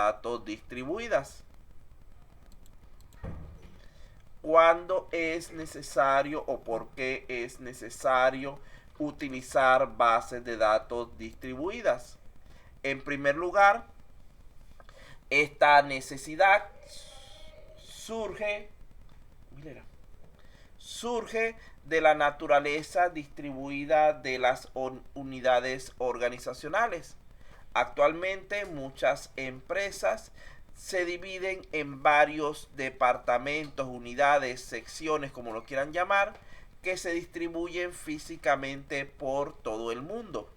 datos distribuidas. ¿Cuándo es necesario o por qué es necesario utilizar bases de datos distribuidas? En primer lugar, esta necesidad surge de la naturaleza distribuida de las unidades organizacionales. Actualmente muchas empresas se dividen en varios departamentos, unidades, secciones, como lo quieran llamar, que se distribuyen físicamente por todo el mundo.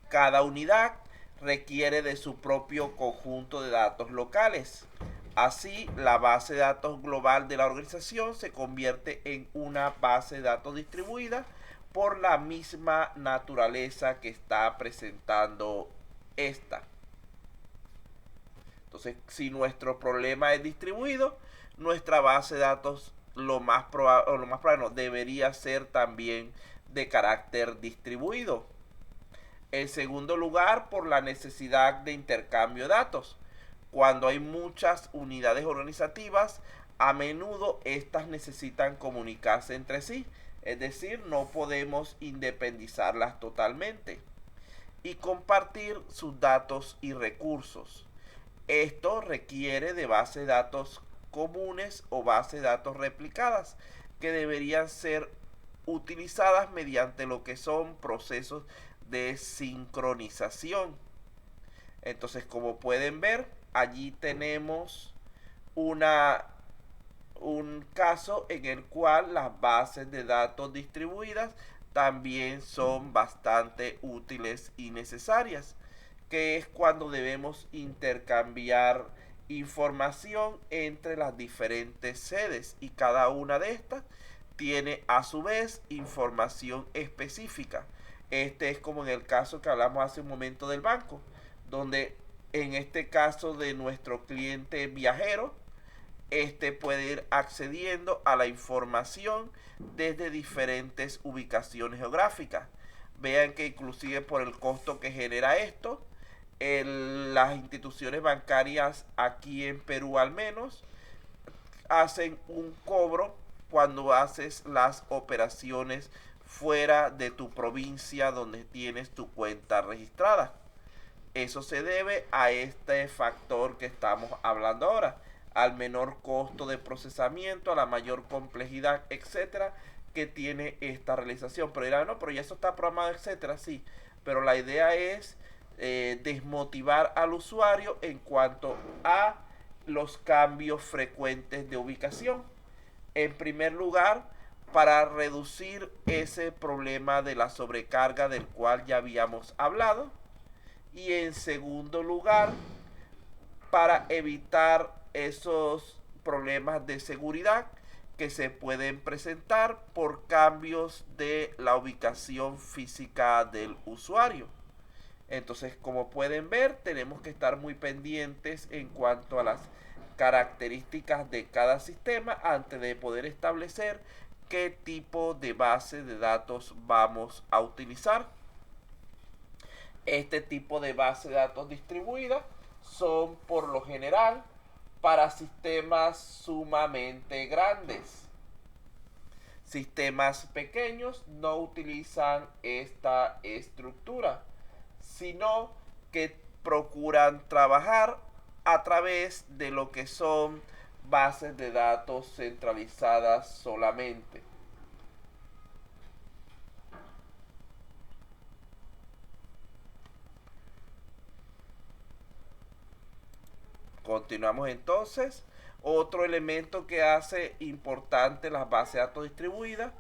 Cada unidad requiere de su propio conjunto de datos locales. Así, la base de datos global de la organización se convierte en una base de datos distribuida por la misma naturaleza que está presentando esta. Entonces, si nuestro problema es distribuido, nuestra base de datos lo más probable no, debería ser también de carácter distribuido. En segundo lugar, por la necesidad de intercambio de datos. Cuando hay muchas unidades organizativas, a menudo estas necesitan comunicarse entre sí, es decir, no podemos independizarlas totalmente, y compartir sus datos y recursos. Esto requiere de bases de datos comunes o bases de datos replicadas que deberían ser utilizadas mediante lo que son procesos de sincronización. Entonces, como pueden ver, allí tenemos un caso en el cual las bases de datos distribuidas también son bastante útiles y necesarias, que es cuando debemos intercambiar información entre las diferentes sedes, y cada una de estas tiene a su vez información específica. Este es como en el caso que hablamos hace un momento del banco, donde en este caso de nuestro cliente viajero, este puede ir accediendo a la información desde diferentes ubicaciones geográficas. Vean que inclusive por el costo que genera esto, las instituciones bancarias aquí en Perú al menos hacen un cobro cuando haces las operaciones fuera de tu provincia donde tienes tu cuenta registrada. Eso se debe a este factor que estamos hablando ahora, al menor costo de procesamiento, a la mayor complejidad, etcétera, que tiene esta realización. Pero dirán, no, pero ya eso está programado, etcétera, sí. Pero la idea es desmotivar al usuario en cuanto a los cambios frecuentes de ubicación. En primer lugar, para reducir ese problema de la sobrecarga del cual ya habíamos hablado. Y en segundo lugar, para evitar esos problemas de seguridad que se pueden presentar por cambios de la ubicación física del usuario. Entonces, como pueden ver, tenemos que estar muy pendientes en cuanto a las características de cada sistema antes de poder establecer qué tipo de base de datos vamos a utilizar. Este tipo de base de datos distribuida son por lo general para sistemas sumamente grandes. Sistemas pequeños no utilizan esta estructura, sino que procuran trabajar a través de lo que son bases de datos centralizadas solamente. Continuamos entonces. Otro elemento que hace importante las bases de datos distribuidas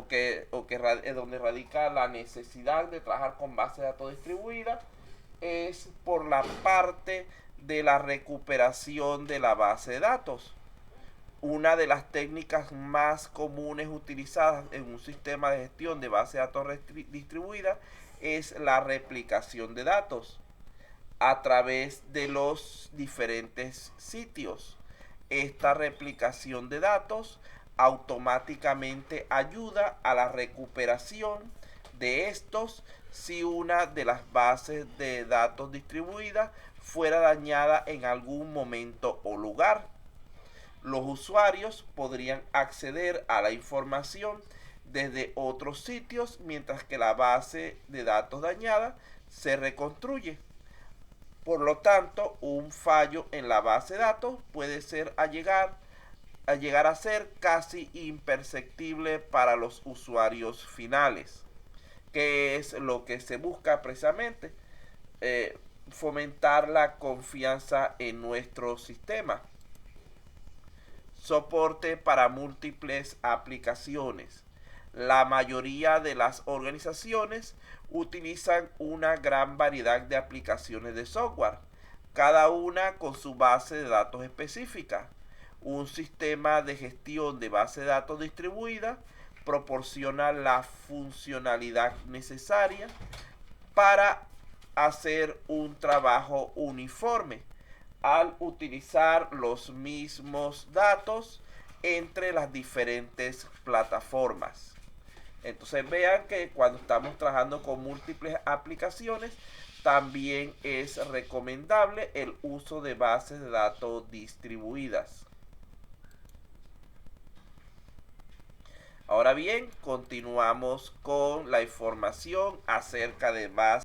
es donde radica la necesidad de trabajar con bases de datos distribuidas, es por la parte de la recuperación de la base de datos. Una de las técnicas más comunes utilizadas en un sistema de gestión de base de datos distribuida es la replicación de datos a través de los diferentes sitios. Esta replicación de datos automáticamente ayuda a la recuperación de estos si una de las bases de datos distribuidas fuera dañada en algún momento o lugar. Los usuarios podrían acceder a la información desde otros sitios mientras que la base de datos dañada se reconstruye. Por lo tanto, un fallo en la base de datos puede ser a llegar a ser casi imperceptible para los usuarios finales, que es lo que se busca precisamente, fomentar la confianza en nuestro sistema. Soporte para múltiples aplicaciones. La mayoría de las organizaciones utilizan una gran variedad de aplicaciones de software, cada una con su base de datos específica. Un sistema de gestión de base de datos distribuida proporciona la funcionalidad necesaria para hacer un trabajo uniforme al utilizar los mismos datos entre las diferentes plataformas. Entonces vean que cuando estamos trabajando con múltiples aplicaciones, también es recomendable el uso de bases de datos distribuidas. Ahora bien, continuamos con la información acerca de bases